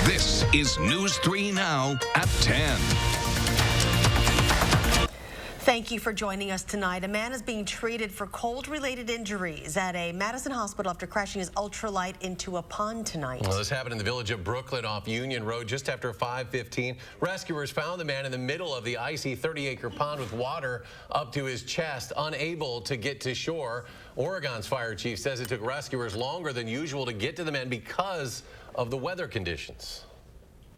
This is News 3 Now at 10. Thank you for joining us tonight. A man is being treated for cold-related injuries at a Madison hospital after crashing his ultralight into a pond tonight. Well, this happened in the village of Brooklyn off Union Road just after 5:15. Rescuers found the man in the middle of the icy 30-acre pond with water up to his chest, unable to get to shore. Oregon's fire chief says it took rescuers longer than usual to get to the man because of the weather conditions.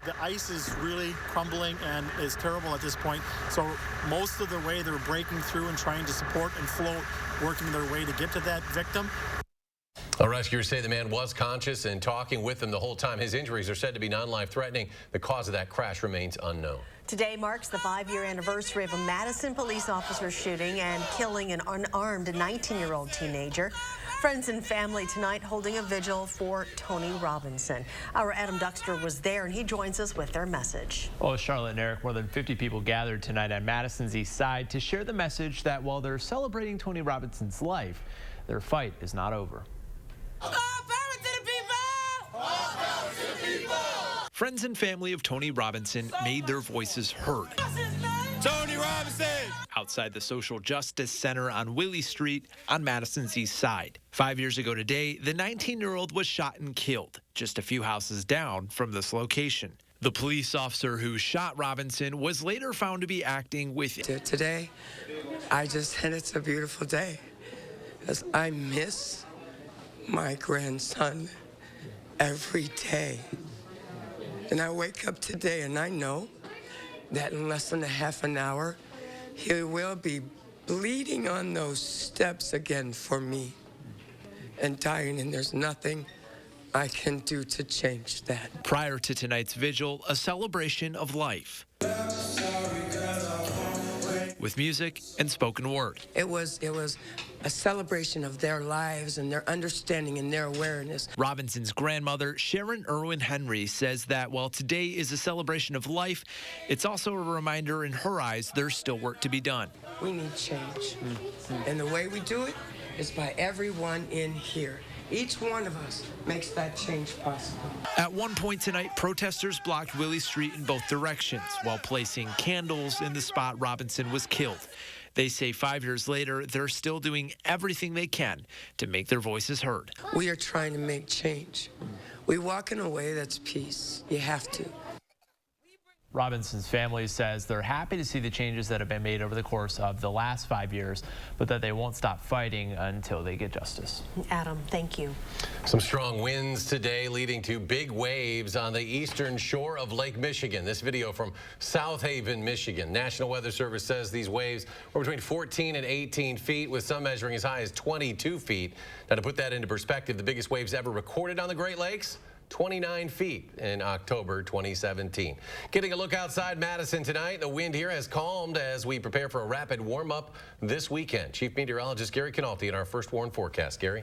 The ice is really crumbling and is terrible at this point. So most of the way they're breaking through and trying to support and float, working their way to get to that victim. Rescuers say the man was conscious and talking with them the whole time. His injuries are said to be non-life threatening. The cause of that crash remains unknown. Today marks the 5-year anniversary of a Madison police officer shooting and killing an unarmed 19-year-old teenager. Friends and family tonight holding a vigil for Tony Robinson. Our Adam Duxter was there, and he joins us with their message. Well, Charlotte and Eric, more than 50 people gathered tonight on Madison's east side to share the message that while they're celebrating Tony Robinson's life, their fight is not over. All power to the people! All power to the people! Friends and family of Tony Robinson made their voices heard. Tony Robinson! Outside the Social Justice Center on Willie Street on Madison's east side. 5 years ago today, the 19-year-old was shot and killed just a few houses down from this location. The police officer who shot Robinson was later found to be acting with... Today, and it's a beautiful day, as I miss my grandson every day. And I wake up today and I know that in less than a half an hour, he will be bleeding on those steps again for me and dying, and there's nothing I can do to change that. Prior to tonight's vigil, a celebration of life with music and spoken word. It was a celebration of their lives and their understanding and their awareness. Robinson's grandmother, Sharon Irwin Henry, says that while today is a celebration of life, it's also a reminder in her eyes there's still work to be done. We need change. And the way we do it is by everyone in here. Each one of us makes that change possible. At one point tonight, protesters blocked Willie Street in both directions while placing candles in the spot Robinson was killed. They say 5 years later, they're still doing everything they can to make their voices heard. We are trying to make change. We walk in a way that's peace. You have to. Robinson's family says they're happy to see the changes that have been made over the course of the last 5 years, but that they won't stop fighting until they get justice. Adam, thank you. Some strong winds today leading to big waves on the eastern shore of Lake Michigan. This video from South Haven, Michigan. National Weather Service says these waves were between 14 and 18 feet, with some measuring as high as 22 feet. Now, to put that into perspective, the biggest waves ever recorded on the Great Lakes, 29 feet in October 2017. Getting a look outside Madison tonight. The wind here has calmed as we prepare for a rapid warm-up this weekend. Chief Meteorologist Gary Canalti in our first warn forecast. Gary?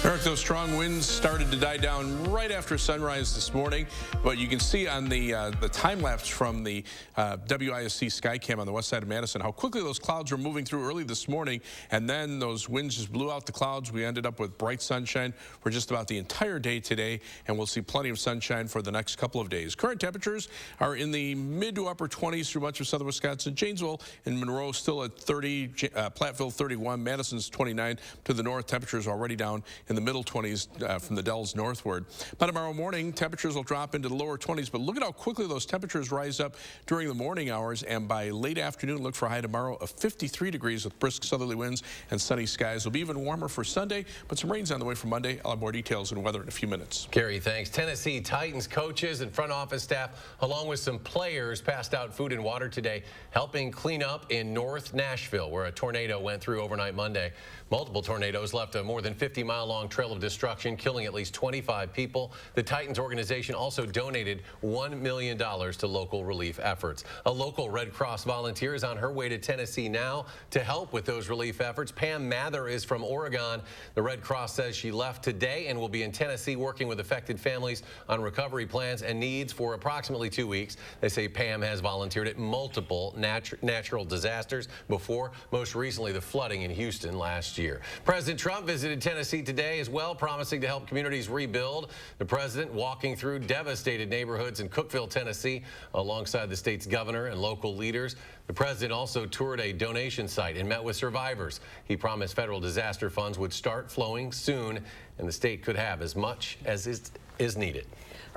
Eric, those strong winds started to die down right after sunrise this morning, but you can see on the time lapse from the WISC Skycam on the west side of Madison how quickly those clouds were moving through early this morning, and then those winds just blew out the clouds. We ended up with bright sunshine for just about the entire day today, and we'll see plenty of sunshine for the next couple of days. Current temperatures are in the mid to upper 20s through much of southern Wisconsin. Janesville and Monroe still at 30, Platteville 31, Madison's 29. To the north, temperatures already down in the middle 20s from the Dells northward. By tomorrow morning, temperatures will drop into the lower 20s, but look at how quickly those temperatures rise up during the morning hours, and by late afternoon, look for a high tomorrow of 53 degrees with brisk southerly winds and sunny skies. It'll be even warmer for Sunday, but some rain's on the way for Monday. I'll have more details and weather in a few minutes. Gary, thanks. Tennessee Titans coaches and front office staff, along with some players, passed out food and water today, helping clean up in North Nashville, where a tornado went through overnight Monday. Multiple tornadoes left a more than 50-mile-long trail of destruction, killing at least 25 people. The Titans organization also donated $1 million to local relief efforts. A local Red Cross volunteer is on her way to Tennessee now to help with those relief efforts. Pam Mather is from Oregon. The Red Cross says she left today and will be in Tennessee working with affected families on recovery plans and needs for approximately 2 weeks. They say Pam has volunteered at multiple natural disasters before, most recently the flooding in Houston last year. President Trump visited Tennessee today today as well, promising to help communities rebuild. The president walking through devastated neighborhoods in Cookeville, Tennessee, alongside the state's governor and local leaders. The president also toured a donation site and met with survivors. He promised federal disaster funds would start flowing soon, and the state could have as much as is needed.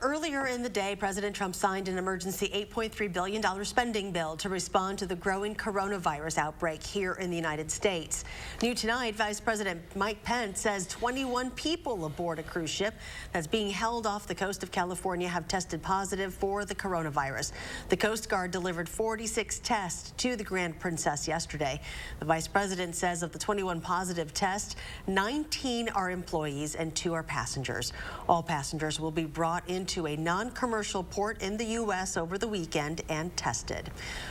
Earlier in the day, President Trump signed an emergency $8.3 billion spending bill to respond to the growing coronavirus outbreak here in the United States. New tonight, Vice President Mike Pence says 21 people aboard a cruise ship that's being held off the coast of California have tested positive for the coronavirus. The Coast Guard delivered 46 tests to the Grand Princess yesterday. The Vice President says of the 21 positive tests, 19 are employees and 2 are passengers. All passengers will be brought into a non-commercial port in the U.S. over the weekend and tested.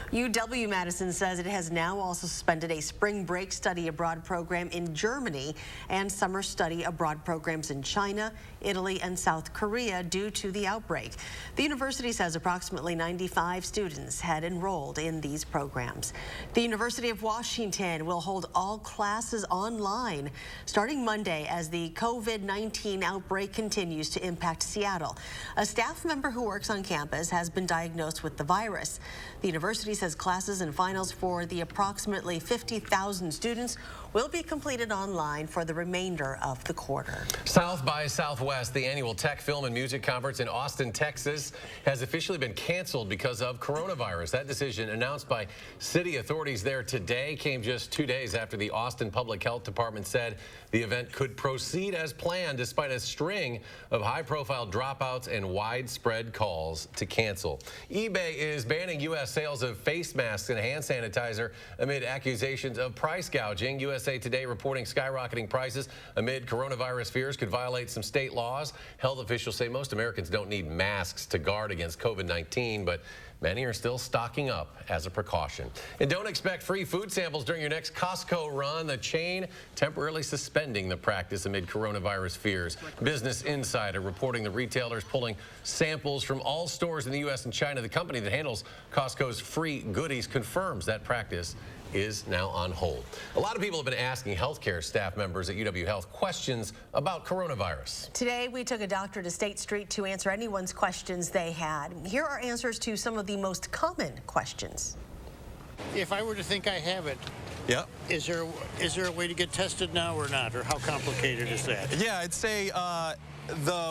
UW-Madison says it has now also suspended a spring break study abroad program in Germany and summer study abroad programs in China, Italy, and South Korea due to the outbreak. The university says approximately 95 students had enrolled in these programs. The University of Washington will hold all classes online starting Monday as the COVID-19 outbreak continues to impact Seattle. A staff member who works on campus has been diagnosed with the virus. The university says classes and finals for the approximately 50,000 students will be completed online for the remainder of the quarter. South by Southwest, the annual Tech Film and Music Conference in Austin, Texas, has officially been canceled because of coronavirus. That decision, announced by city authorities there today, came just 2 days after the Austin Public Health Department said the event could proceed as planned despite a string of high-profile dropouts and widespread calls to cancel. eBay is banning U.S. sales of face masks and hand sanitizer amid accusations of price gouging. USA Today reporting skyrocketing prices amid coronavirus fears could violate some state laws. Health officials say most Americans don't need masks to guard against COVID-19, but many are still stocking up as a precaution. And don't expect free food samples during your next Costco run. The chain temporarily suspending the practice amid coronavirus fears. Business Insider reporting the retailers pulling samples from all stores in the U.S. and China. The company that handles Costco's free goodies confirms that practice is now on hold. A lot of people have been asking healthcare staff members at UW Health questions about coronavirus. Today, we took a doctor to State Street to answer anyone's questions they had. Here are answers to some of the most common questions. If I were to think I have it, yeah, is there a way to get tested now or not, or how complicated is that? Yeah, I'd say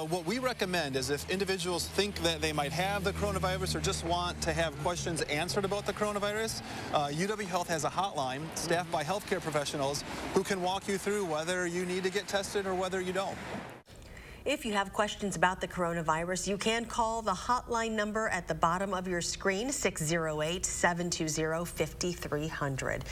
what we recommend is if individuals think that they might have the coronavirus or just want to have questions answered about the coronavirus, UW Health has a hotline staffed by healthcare professionals who can walk you through whether you need to get tested or whether you don't. If you have questions about the coronavirus, you can call the hotline number at the bottom of your screen, 608-720-5300.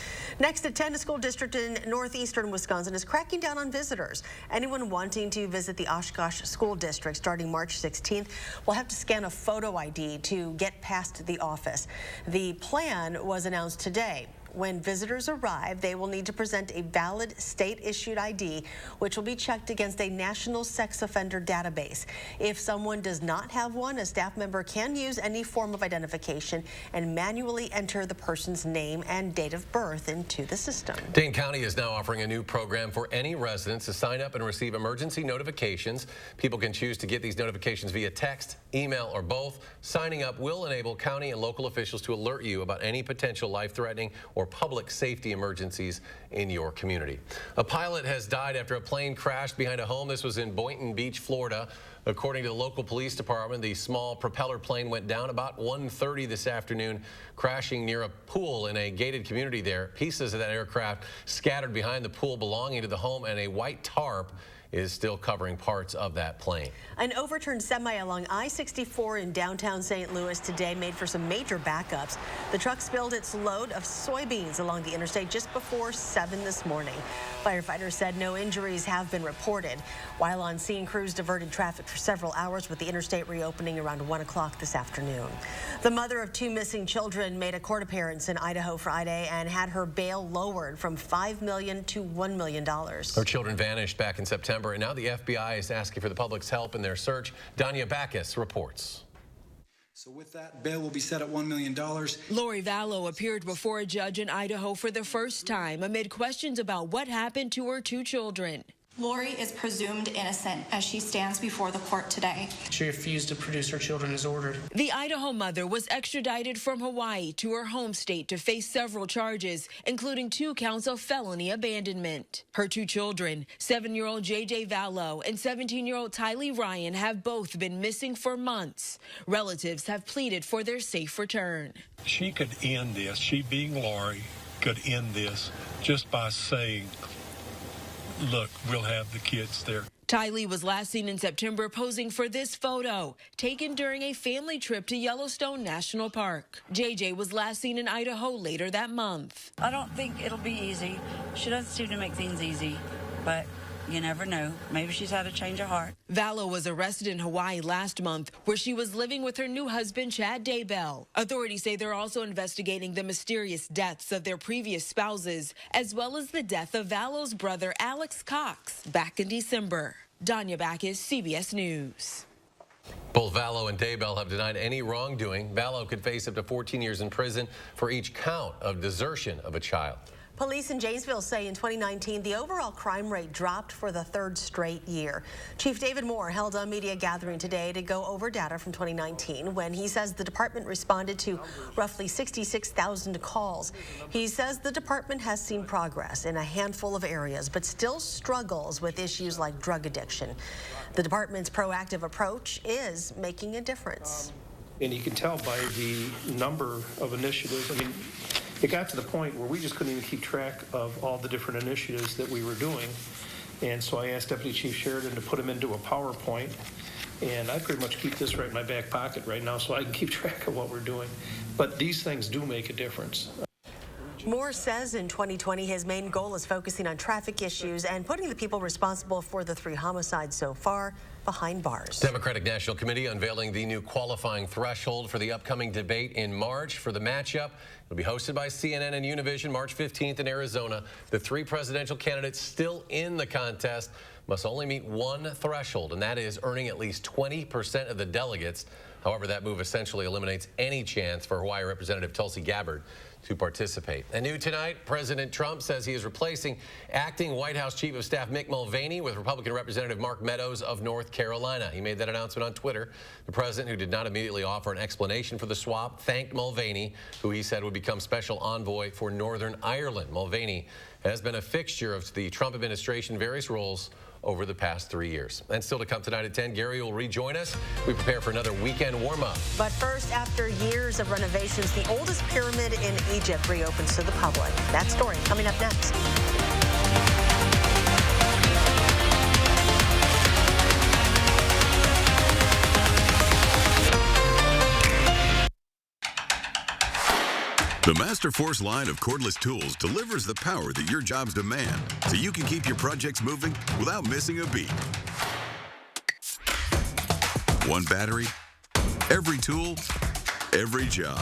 Next at 10, a school district in northeastern Wisconsin is cracking down on visitors. Anyone wanting to visit the Oshkosh School District starting March 16th will have to scan a photo ID to get past the office. The plan was announced today. When visitors arrive, they will need to present a valid state-issued ID, which will be checked against a national sex offender database. If someone does not have one, a staff member can use any form of identification and manually enter the person's name and date of birth into the system. Dane County is now offering a new program for any residents to sign up and receive emergency notifications. People can choose to get these notifications via text, email, or both. Signing up will enable county and local officials to alert you about any potential life-threatening or public safety emergencies in your community. A pilot has died after a plane crashed behind a home. This was in Boynton Beach, Florida. According to the local police department, the small propeller plane went down about 1:30 this afternoon, crashing near a pool in a gated community there. Pieces of that aircraft scattered behind the pool belonging to the home, and a white tarp is still covering parts of that plane. An overturned semi along I-64 in downtown St. Louis today made for some major backups. The truck spilled its load of soybeans along the interstate just before 7 this morning. Firefighters said no injuries have been reported. While on scene, crews diverted traffic for several hours, with the interstate reopening around 1 o'clock this afternoon. The mother of 2 missing children made a court appearance in Idaho Friday and had her bail lowered from $5 million to $1 million. Her children vanished back in September, and now the FBI is asking for the public's help in their search. Danya Backus reports. So with that, bail will be set at $1 million. Lori Vallow appeared before a judge in Idaho for the first time amid questions about what happened to her 2 children. Lori is presumed innocent as she stands before the court today. She refused to produce her children as ordered. The Idaho mother was extradited from Hawaii to her home state to face several charges, including 2 counts of felony abandonment. Her 2 children, 7-year-old JJ Vallow and 17-year-old Tylee Ryan, have both been missing for months. Relatives have pleaded for their safe return. She could end this, she being Lori, could end this just by saying, look, we'll have the kids there. Tylee was last seen in September posing for this photo, taken during a family trip to Yellowstone National Park. JJ was last seen in Idaho later that month. I don't think it'll be easy. She doesn't seem to make things easy, but you never know. Maybe she's had a change of heart. Vallow was arrested in Hawaii last month, where she was living with her new husband, Chad Daybell. Authorities say they're also investigating the mysterious deaths of their previous spouses, as well as the death of Vallow's brother, Alex Cox, back in December. Danya Backus, CBS News. Both Vallow and Daybell have denied any wrongdoing. Vallow could face up to 14 years in prison for each count of desertion of a child. Police in Janesville say in 2019, the overall crime rate dropped for the 3rd straight year. Chief David Moore held a media gathering today to go over data from 2019 when he says the department responded to roughly 66,000 calls. He says the department has seen progress in a handful of areas, but still struggles with issues like drug addiction. The department's proactive approach is making a difference. And you can tell by the number of initiatives. I mean, it got to the point where we just couldn't even keep track of all the different initiatives that we were doing. And so I asked Deputy Chief Sheridan to put them into a PowerPoint. And I pretty much keep this right in my back pocket right now so I can keep track of what we're doing. But these things do make a difference. Moore says in 2020 his main goal is focusing on traffic issues and putting the people responsible for the 3 homicides so far behind bars. Democratic National Committee unveiling the new qualifying threshold for the upcoming debate in March for the matchup. It'll be hosted by CNN and Univision March 15th in Arizona. The 3 presidential candidates still in the contest must only meet one threshold, and that is earning at least 20% of the delegates. However, that move essentially eliminates any chance for Hawaii Representative Tulsi Gabbard to participate. And new tonight, President Trump says he is replacing acting White House Chief of Staff Mick Mulvaney with Republican Representative Mark Meadows of North Carolina. He made that announcement on Twitter. The president, who did not immediately offer an explanation for the swap, thanked Mulvaney, who he said would become special envoy for Northern Ireland. Mulvaney has been a fixture of the Trump administration in various roles over the past 3 years. And still to come tonight at 10, Gary will rejoin us. We prepare for another weekend warm-up. But first, after years of renovations, the oldest pyramid in Egypt reopens to the public. That story coming up next. The MasterForce line of cordless tools delivers the power that your jobs demand, so you can keep your projects moving without missing a beat. One battery, every tool, every job.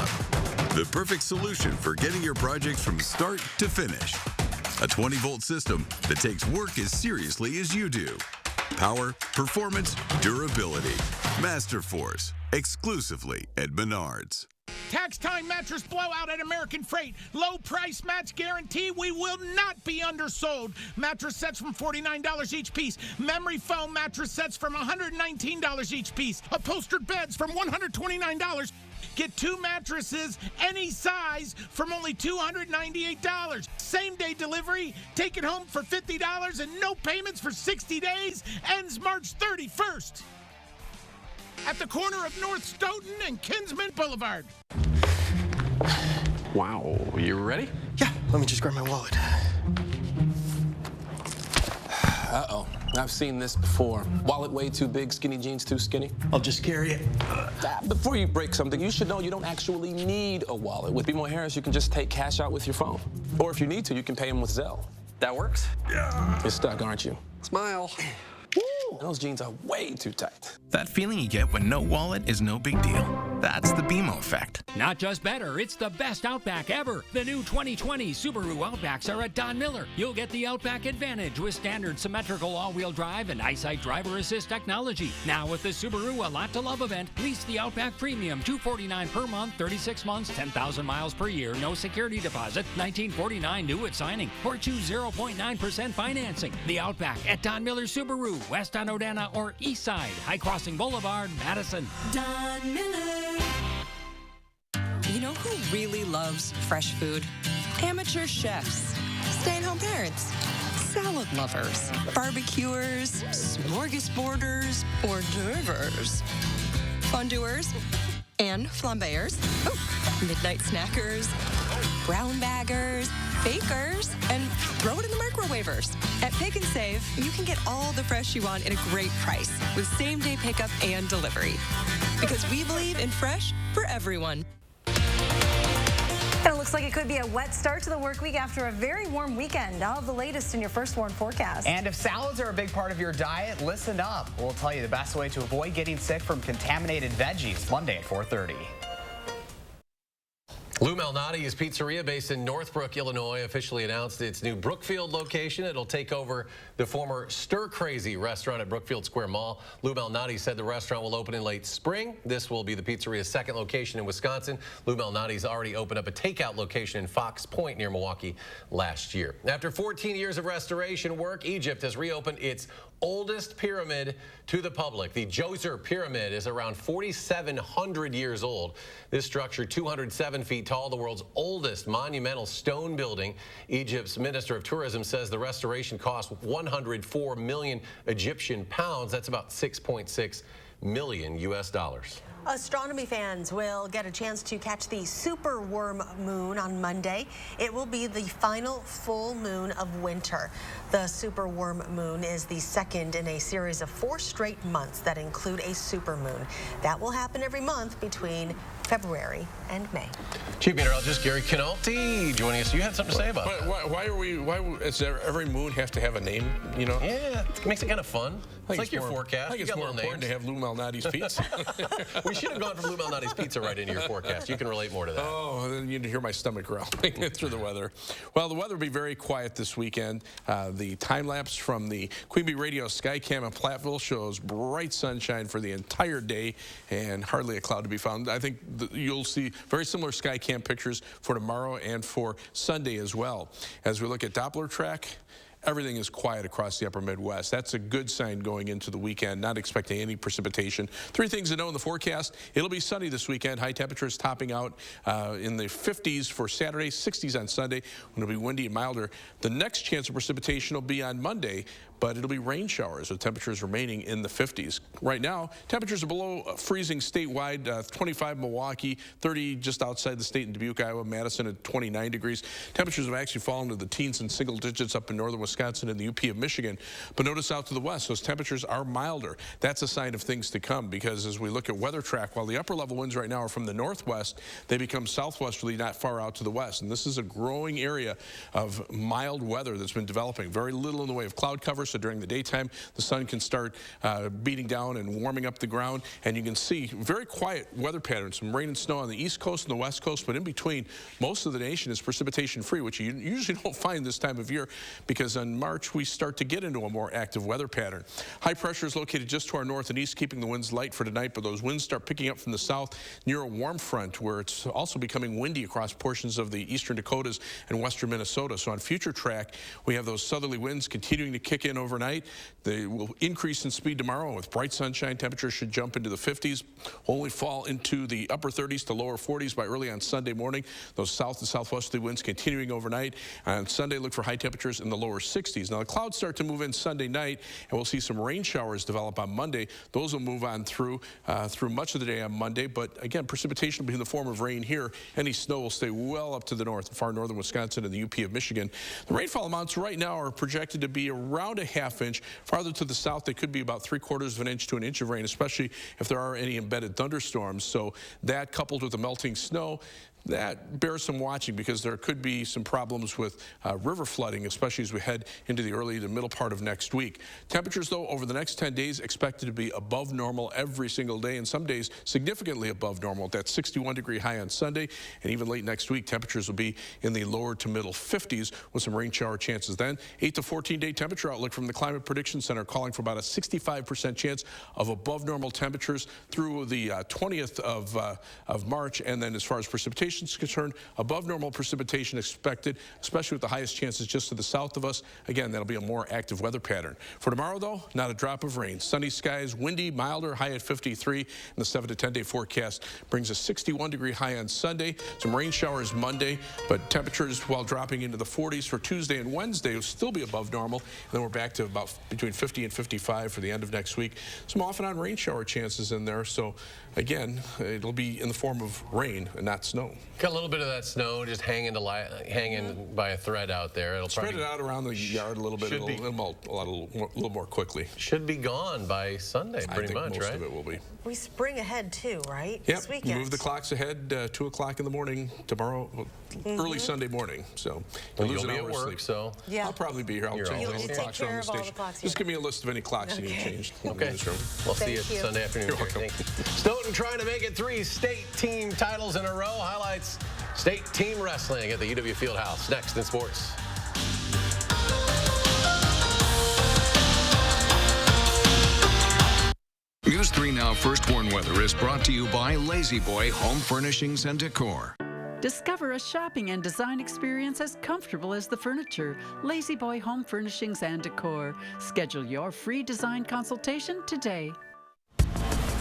The perfect solution for getting your projects from start to finish. A 20-volt system that takes work as seriously as you do. Power, performance, durability. MasterForce, exclusively at Menards. Tax time mattress blowout at American Freight. Low price match guarantee. We will not be undersold. Mattress sets from $49 each piece. Memory foam mattress sets from $119 each piece. Upholstered beds from $129. Get 2 mattresses, any size, from only $298. Same-day delivery. Take it home for $50 and no payments for 60 days. Ends March 31st. At the corner of North Stoughton and Kinsman Boulevard. Wow, you ready? Yeah, let me just grab my wallet. Uh-oh, I've seen this before. Wallet way too big, skinny jeans too skinny. I'll just carry it. Before you break something, you should know you don't actually need a wallet. With BMO Harris, you can just take cash out with your phone. Or if you need to, you can pay them with Zelle. That works? Yeah. You're stuck, aren't you? Smile. Woo! those jeans are way too tight. That feeling you get when no wallet is no big deal. That's the BMO effect. Not just better, it's the best Outback ever. The new 2020 Subaru Outbacks are at Don Miller. You'll get the Outback Advantage with standard symmetrical all-wheel drive and EyeSight driver assist technology. Now with the Subaru A Lot to Love event, lease the Outback Premium, $249 per month, 36 months, 10,000 miles per year, no security deposit, $1949 due at signing, or choose 0.9% financing. The Outback at Don Miller Subaru, west on Odana or east side, High Crossing Boulevard, Madison. Don Miller. You know who really loves fresh food? Amateur chefs, stay-at-home parents, salad lovers, barbecuers, smorgasborders, hors d'oeuvres, fondue-ers, and flambéers, midnight snackers, brown baggers, bakers, and throw it in the microwavers. At Pick and Save, you can get all the fresh you want at a great price with same-day pickup and delivery. Because we believe in fresh for everyone. And it looks like it could be a wet start to the work week after a very warm weekend. I'll have the latest in your First Warn forecast. And if salads are a big part of your diet, listen up. We'll tell you the best way to avoid getting sick from contaminated veggies Monday at 4:30. Lou Malnati's Pizzeria, based in Northbrook, Illinois, officially announced its new Brookfield location. It'll take over the former Stir Crazy restaurant at Brookfield Square Mall. Lou Malnati said the restaurant will open in late spring. This will be the pizzeria's second location in Wisconsin. Lou Malnati's already opened up a takeout location in Fox Point near Milwaukee last year. After 14 years of restoration work, Egypt has reopened its oldest pyramid to the public. The Djoser Pyramid is around 4,700 years old. This structure, 207 feet tall, the world's oldest monumental stone building. Egypt's Minister of Tourism says the restoration cost 104 million Egyptian pounds. That's about 6.6 million US dollars. Astronomy fans will get a chance to catch the super worm moon on Monday. It will be the final full moon of winter. The super worm moon is the second in a series of 4 straight months that include a super moon. That will happen every month between February and May. Chief Meteorologist Gary Canalti joining us. You had something to say about that. Why does every moon have to have a name, you know? Yeah, it makes it kind of fun. It's like your forecast. I think it's more important to have Lou Malnati's pizza. We should have gone from Lou Malnati's pizza right into your forecast. You can relate more to that. Oh, then you'd hear my stomach growling through the weather. Well, the weather will be very quiet this weekend. The time lapse from the Queen Bee Radio Skycam in Platteville shows bright sunshine for the entire day and hardly a cloud to be found. I think you'll see very similar Skycam pictures for tomorrow and for Sunday as well. As we look at Doppler track, everything is quiet across the upper Midwest. That's a good sign going into the weekend, not expecting any precipitation. 3 things to know in the forecast. It'll be sunny this weekend. High temperatures topping out in the 50s for Saturday, 60s on Sunday, when it'll be windy and milder. The next chance of precipitation will be on Monday, but it'll be rain showers with temperatures remaining in the 50s. Right now, temperatures are below freezing statewide, 25 Milwaukee, 30 just outside the state in Dubuque, Iowa, Madison at 29 degrees. Temperatures have actually fallen to the teens and single digits up in northern Wisconsin and the UP of Michigan. But notice out to the west, those temperatures are milder. That's a sign of things to come, because as we look at weather track, while the upper level winds right now are from the northwest, they become southwesterly not far out to the west. And this is a growing area of mild weather that's been developing. Very little in the way of cloud cover, so during the daytime, the sun can start beating down and warming up the ground. And you can see very quiet weather patterns, some rain and snow on the east coast and the west coast, but in between, most of the nation is precipitation free, which you usually don't find this time of year, because in March we start to get into a more active weather pattern. High pressure is located just to our north and east, keeping the winds light for tonight, but those winds start picking up from the south near a warm front, where it's also becoming windy across portions of the eastern Dakotas and western Minnesota. So on future track, we have those southerly winds continuing to kick in overnight. They will increase in speed tomorrow with bright sunshine. Temperatures should jump into the 50s, only fall into the upper 30s to lower 40s by early on Sunday morning. Those south and southwesterly winds continuing overnight. On Sunday, look for high temperatures in the lower 60s. Now, the clouds start to move in Sunday night, and we'll see some rain showers develop on Monday. Those will move on through much of the day on Monday, but again, precipitation will be in the form of rain here. Any snow will stay well up to the north, far northern Wisconsin and the UP of Michigan. The rainfall amounts right now are projected to be around a ½ inch. Farther to the south, they could be about 3/4 of an inch to an inch of rain, especially if there are any embedded thunderstorms. So that, coupled with the melting snow, that bears some watching because there could be some problems with river flooding, especially as we head into the early to middle part of next week. Temperatures, though, over the next 10 days expected to be above normal every single day, and some days significantly above normal. That 61-degree high on Sunday, and even late next week, temperatures will be in the lower to middle 50s with some rain shower chances then. 8 to 14-day temperature outlook from the Climate Prediction Center calling for about a 65% chance of above normal temperatures through the 20th of March, and then as far as precipitation is concerned, above normal precipitation expected, especially with the highest chances just to the south of us. Again, that'll be a more active weather pattern. For tomorrow, though, not a drop of rain. Sunny skies, windy, milder, high at 53. And the 7 to 10-day forecast brings a 61-degree high on Sunday. Some rain showers Monday, but temperatures, while dropping into the 40s for Tuesday and Wednesday, will still be above normal. And then we're back to about between 50 and 55 for the end of next week. Some off and on rain shower chances in there. So, again, it'll be in the form of rain and not snow. Got a little bit of that snow just hanging by a thread out there. It'll spread it out around the yard a little bit. It'll melt a little more quickly. Should be gone by Sunday, pretty much, most right? of it will be. We spring ahead too, right? Yep. This weekend. Move the clocks ahead 2 o'clock in the morning tomorrow, early Sunday morning. So well, lose you'll an be hour at work, sleep. so yeah. I'll probably be here. I'll change all the clocks around the station. Just give me a list of any clocks you need changed. Okay. We'll see you Sunday afternoon. You're welcome. Stoughton trying to make it 3 state team titles in a row. Highlights state team wrestling at the UW Fieldhouse. Next in sports. News 3 Now First Warn Weather is brought to you by Lazy Boy Home Furnishings and Decor. Discover a shopping and design experience as comfortable as the furniture. Lazy Boy Home Furnishings and Decor. Schedule your free design consultation today.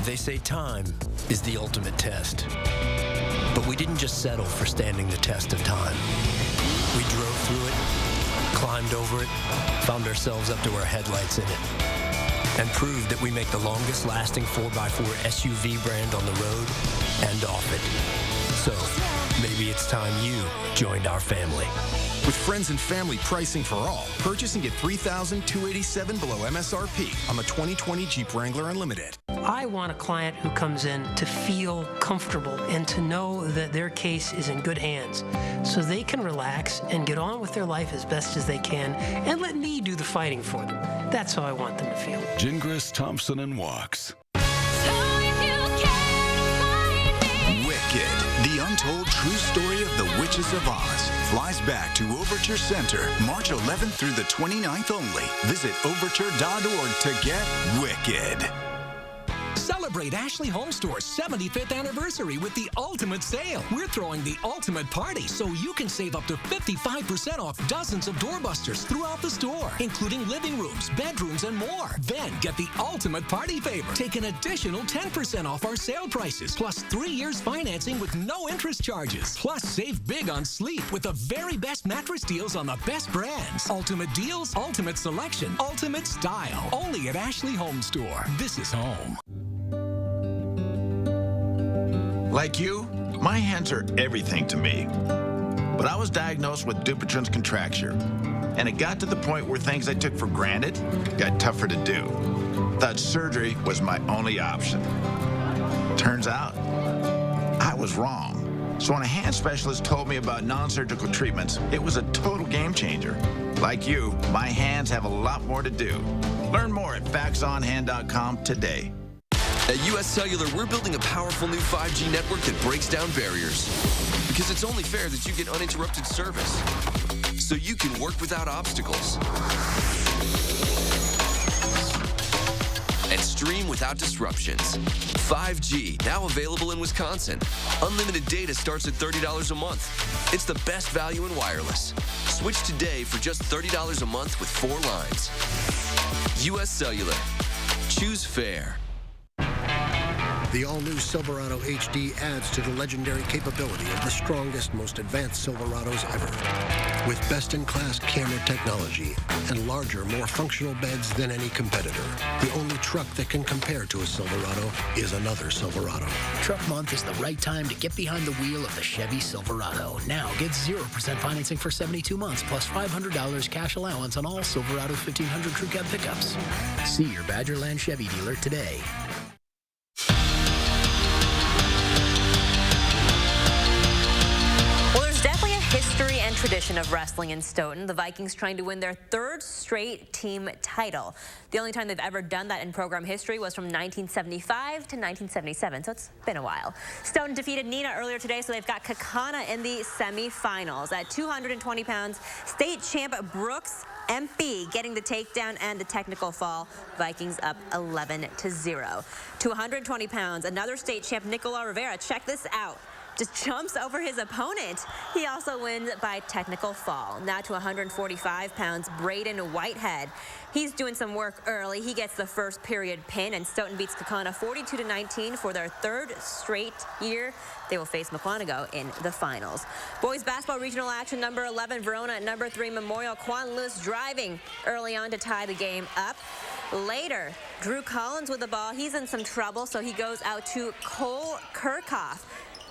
They say time is the ultimate test. But we didn't just settle for standing the test of time. We drove through it, climbed over it, found ourselves up to our headlights in it, and proved that we make the longest lasting 4x4 SUV brand on the road and off it. So, maybe it's time you joined our family. With friends and family pricing for all, purchase and get $3,287 below MSRP on the 2020 Jeep Wrangler Unlimited. I want a client who comes in to feel comfortable and to know that their case is in good hands so they can relax and get on with their life as best as they can and let me do the fighting for them. That's how I want them to feel. Gingras, Thompson, and Walks. Wicked, the untold true story of the Witches of Oz, flies back to Overture Center March 11th through the 29th only. Visit overture.org to get Wicked. Celebrate Ashley Home Store's 75th anniversary with the ultimate sale. We're throwing the ultimate party so you can save up to 55% off dozens of doorbusters throughout the store, including living rooms, bedrooms, and more. Then get the ultimate party favor. Take an additional 10% off our sale prices, plus 3 years financing with no interest charges. Plus, save big on sleep with the very best mattress deals on the best brands. Ultimate deals, ultimate selection, ultimate style. Only at Ashley Home Store. This is home. Like you, my hands are everything to me. But I was diagnosed with Dupuytren's contracture, and it got to the point where things I took for granted got tougher to do. Thought surgery was my only option. Turns out, I was wrong. So when a hand specialist told me about non-surgical treatments, it was a total game changer. Like you, my hands have a lot more to do. Learn more at faxonhand.com today. At US Cellular, we're building a powerful new 5G network that breaks down barriers. Because it's only fair that you get uninterrupted service, so you can work without obstacles and stream without disruptions. 5G, now available in Wisconsin. Unlimited data starts at $30 a month. It's the best value in wireless. Switch today for just $30 a month with 4 lines. US Cellular. Choose fair. The all-new Silverado HD adds to the legendary capability of the strongest, most advanced Silverados ever. With best-in-class camera technology and larger, more functional beds than any competitor, the only truck that can compare to a Silverado is another Silverado. Truck Month is the right time to get behind the wheel of the Chevy Silverado. Now get 0% financing for 72 months plus $500 cash allowance on all Silverado 1500 Crew Cab pickups. See your Badgerland Chevy dealer today. tradition of wrestling in Stoughton. The Vikings trying to win their third straight team title. The only time they've ever done that in program history was from 1975 to 1977, so it's been a while. Stoughton defeated Neenah earlier today, so they've got Kaukauna in the semifinals. At 220 pounds, state champ Brooks MP getting the takedown and the technical fall. Vikings up 11-0. To 120 pounds, another state champ Nicola Rivera, check this out, just jumps over his opponent. He also wins by technical fall. Now to 145 pounds, Braden Whitehead. He's doing some work early. He gets the first period pin, and Stoughton beats Kaukauna 42-19 for their third straight year. They will face Mukwonago in the finals. Boys basketball regional action, number 11 Verona at number 3 Memorial. Quan Lewis driving early on to tie the game up. Later, Drew Collins with the ball. He's in some trouble, so he goes out to Cole Kirchhoff.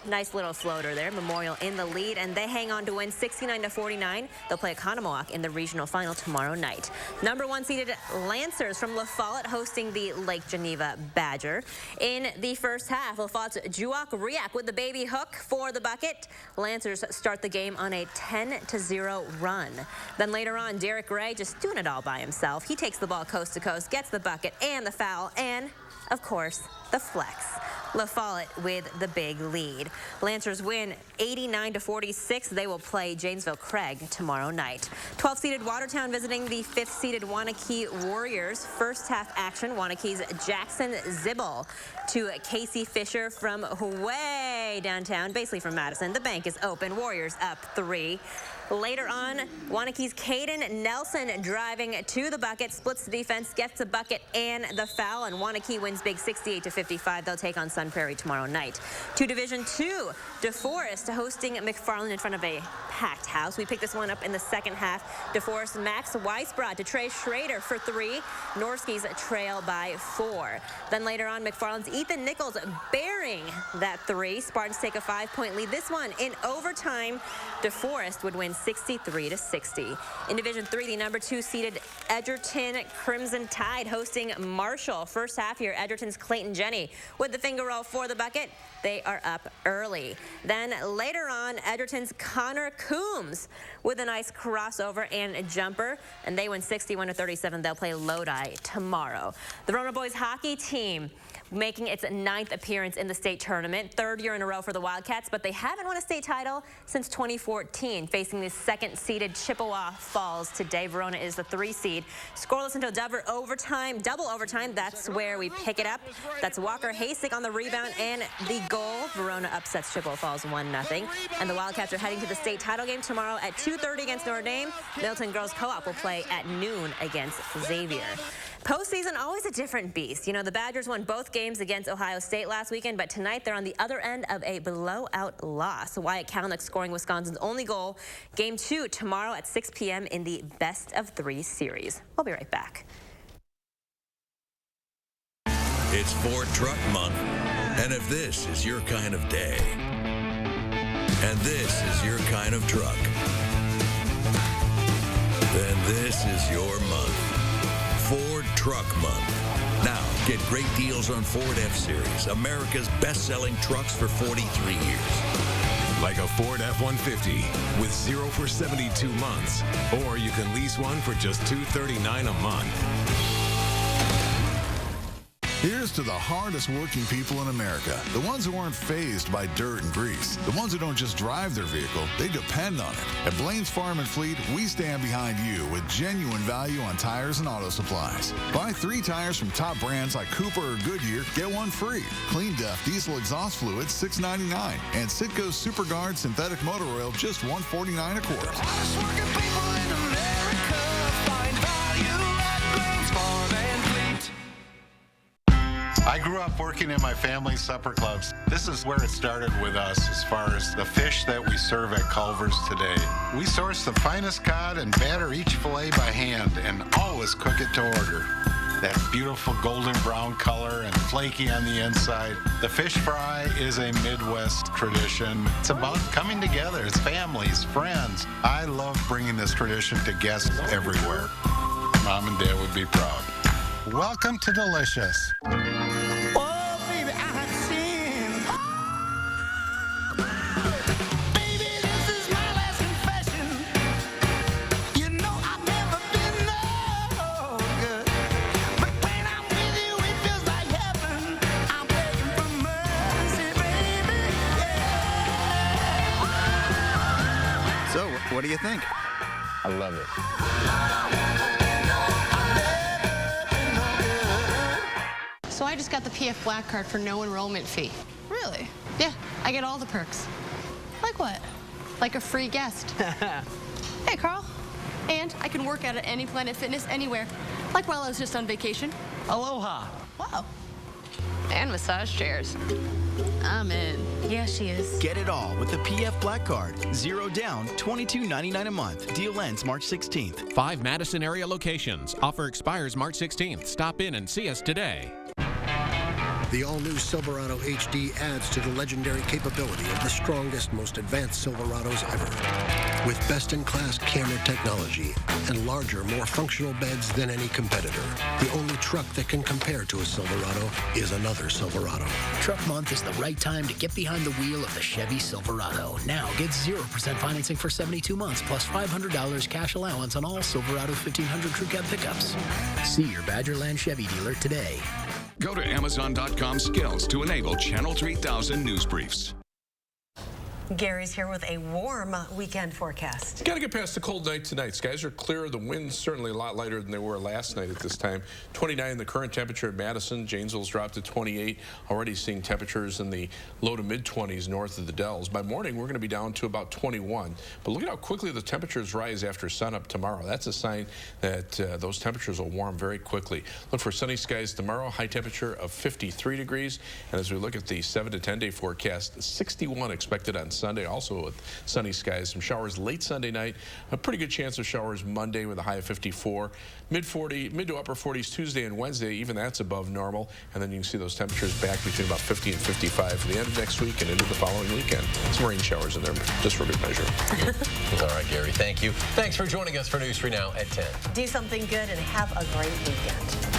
Nice little floater there. Memorial in the lead, and they hang on to win 69-49. They'll play Economowoc in the regional final tomorrow night. Number 1 seeded Lancers from La Follette hosting the Lake Geneva Badger. In the first half, La Follette's Juak Riak with the baby hook for the bucket. Lancers start the game on a 10-0 run. Then later on, Derek Gray just doing it all by himself. He takes the ball coast to coast, gets the bucket and the foul, and of course, the flex. La Follette with the big lead. Lancers win 89-46. They will play Janesville Craig tomorrow night. 12th-seeded Watertown visiting the 5th-seeded Waunakee Warriors. First half action, Waunakee's Jackson Zibble to Casey Fisher from way downtown, basically from Madison. The bank is open. Warriors up 3. Later on, Waunakee's Caden Nelson driving to the bucket, splits the defense, gets the bucket and the foul, and Waunakee wins big 68-55. They'll take on Sun Prairie tomorrow night. To Division II, DeForest hosting McFarland in front of a packed house. We picked this one up in the second half. DeForest Max Weisbrot to Trey Schrader for 3. Norskies trail by 4. Then later on, McFarland's Ethan Nichols bearing that 3. Spartans take a 5-point lead. This one in overtime. DeForest would win 63-60. In Division III, the number 2 seeded Edgerton Crimson Tide hosting Marshall. First half here, Edgerton's Clayton Jenny with the finger roll for the bucket. They are up early. Then later on, Edgerton's Connor Coombs with a nice crossover and a jumper, and they win 61-37. They'll play Lodi tomorrow. The Verona boys hockey team making its 9th appearance in the state tournament, 3rd year in a row for the Wildcats, but they haven't won a state title since 2014, facing the 2nd-seeded Chippewa Falls today. Verona is the 3 seed. Scoreless until double overtime. That's where we pick it up. That's Walker Hasek on the rebound and the goal. Verona upsets Chippewa Falls 1-0. And the Wildcats are heading to the state title game tomorrow at 2:30 against Notre Dame. Milton Girls Co-op will play at noon against Xavier. Postseason, always a different beast. You know, the Badgers won both games against Ohio State last weekend, but tonight they're on the other end of a blowout loss. Wyatt Kalnick scoring Wisconsin's only goal. Game 2 tomorrow at 6 p.m. in the best-of-3 series. We'll be right back. It's Ford Truck Month, and if this is your kind of day, and this is your kind of truck, then this is your month. Ford Truck Month. Now, get great deals on Ford F-Series, America's best-selling trucks for 43 years. Like a Ford F-150 with 0 for 72 months. Or you can lease one for just $239 a month. Here's to the hardest working people in America, the ones who aren't fazed by dirt and grease, the ones who don't just drive their vehicle, they depend on it. At Blaine's Farm and Fleet, we stand behind you with genuine value on tires and auto supplies. Buy 3 tires from top brands like Cooper or Goodyear, get 1 free. Clean Def Diesel Exhaust Fluid, $6.99. And Citgo's Super Guard Synthetic Motor Oil, just $1.49 a quart. I grew up working in my family's supper clubs. This is where it started with us as far as the fish that we serve at Culver's today. We source the finest cod and batter each fillet by hand and always cook it to order. That beautiful golden brown color and flaky on the inside. The fish fry is a Midwest tradition. It's about coming together. It's families, friends. I love bringing this tradition to guests everywhere. Mom and Dad would be proud. Welcome to Delicious. What do you think? I love it. So I just got the PF Black Card for no enrollment fee. Really? Yeah, I get all the perks. Like what? Like a free guest. Hey, Carl. And I can work out at any Planet Fitness anywhere. Like while I was just on vacation. Aloha. Wow. And massage chairs. I'm in. Yeah, she is. Get it all with the PF Black Card. 0 down, $22.99 a month. Deal ends March 16th. 5 Madison area locations. Offer expires March 16th. Stop in and see us today. The all-new Silverado HD adds to the legendary capability of the strongest, most advanced Silverados ever. With best-in-class camera technology and larger, more functional beds than any competitor, the only truck that can compare to a Silverado is another Silverado. Truck Month is the right time to get behind the wheel of the Chevy Silverado. Now get 0% financing for 72 months plus $500 cash allowance on all Silverado 1500 Crew Cab pickups. See your Badgerland Chevy dealer today. Go to Amazon.com skills to enable Channel 3000 news briefs. Gary's here with a warm weekend forecast. Got to get past the cold night tonight. Skies are clear. The wind's certainly a lot lighter than they were last night at this time. 29 the current temperature at Madison. Janesville's dropped to 28. Already seeing temperatures in the low to mid-20s north of the Dells. By morning, we're going to be down to about 21. But look at how quickly the temperatures rise after sunup tomorrow. That's a sign that those temperatures will warm very quickly. Look for sunny skies tomorrow. High temperature of 53 degrees. And as we look at the 7 to 10 day forecast, 61 expected on Sunday, also with sunny skies. Some showers late Sunday night. A pretty good chance of showers Monday with a high of 54. Mid to upper 40s Tuesday and Wednesday. Even that's above normal. And then you can see those temperatures back between about 50 and 55 for the end of next week and into the following weekend. Some rain showers in there, just for good measure. All right, Gary, thank you. Thanks for joining us for News 3 Now at 10. Do something good and have a great weekend.